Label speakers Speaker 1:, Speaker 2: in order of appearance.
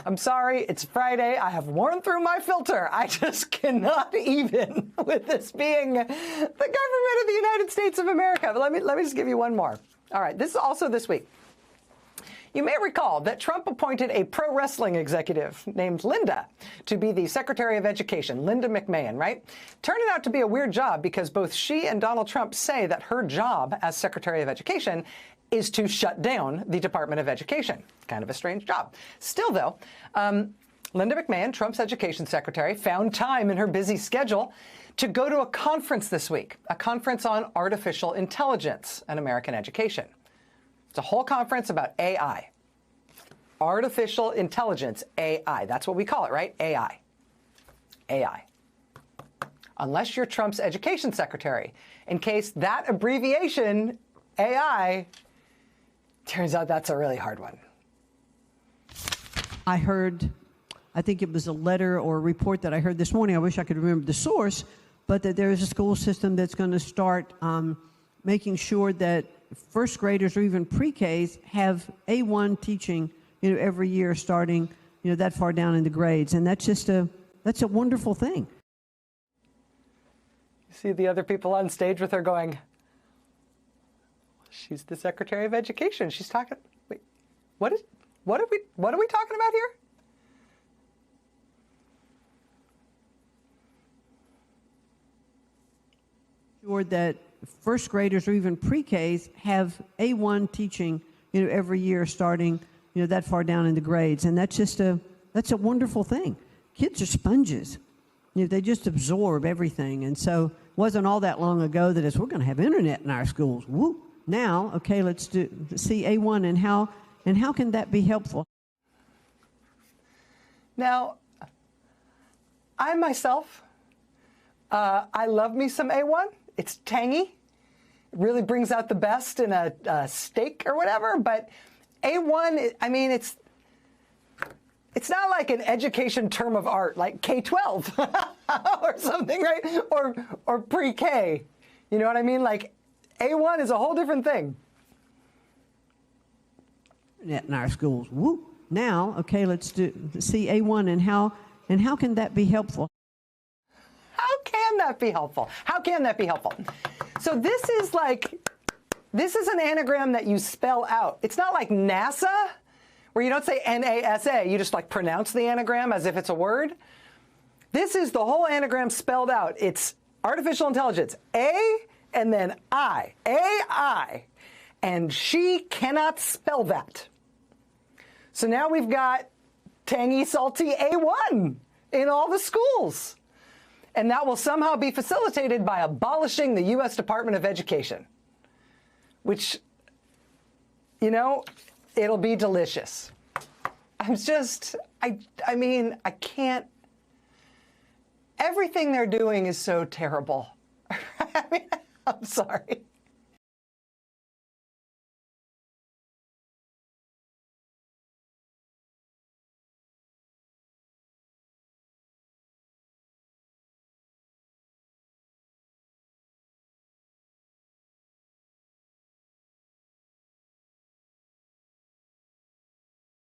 Speaker 1: I'm sorry, it's Friday. I have worn through my filter. I just cannot even with this being the government of the United States of America. But let me just give you one more. All right, this is also this week. You may recall that Trump appointed a pro wrestling executive named Linda to be the Secretary of Education, Linda McMahon, right? Turned out to be a weird job because both she and Donald Trump say that her job as Secretary of Education is to shut down the Department of Education. Kind of a strange job. Still, though, Linda McMahon, Trump's education secretary, found time in her busy schedule to go to a conference this week, a conference on artificial intelligence and American education. It's a whole conference about AI. Artificial intelligence, AI. That's what we call it, right? AI. AI. Unless you're Trump's education secretary. In case that abbreviation, AI, turns out that's a really hard one.
Speaker 2: I heard, I think it was a letter or a report that I heard this morning. I wish I could remember the source, but that there is a school system that's going to start making sure that first graders or even pre-Ks have A1 teaching, every year starting, that far down in the grades. And that's a wonderful thing.
Speaker 1: You see the other people on stage with her going, she's the Secretary of Education. She's talking, wait, what are we talking about here?
Speaker 2: Sure that first graders or even pre-Ks have A1 teaching, every year starting, that far down in the grades. And that's a wonderful thing. Kids are sponges. They just absorb everything. And so it wasn't all that long ago that we're going to have internet in our schools. Woo! Now, okay, let's see A1 and how can that be helpful?
Speaker 1: Now, I myself, I love me some A1. It's tangy. It really brings out the best in a steak or whatever. But A1, I mean, it's not like an education term of art, like K-12 or something, right? Or pre-K. You know what I mean? Like A1 is a whole different thing.
Speaker 2: In our schools. Woo! Now, okay, let's see A1 and how can that be helpful?
Speaker 1: How can that be helpful? How can that be helpful? So this is an anagram that you spell out. It's not like NASA, where you don't say NASA, you just pronounce the anagram as if it's a word. This is the whole anagram spelled out. It's artificial intelligence, A and then I, AI, and she cannot spell that. So now we've got tangy, salty A1 in all the schools. And that will somehow be facilitated by abolishing the U.S. Department of Education, which, it'll be delicious. I mean, I can't. Everything they're doing is so terrible. I mean, I'm sorry.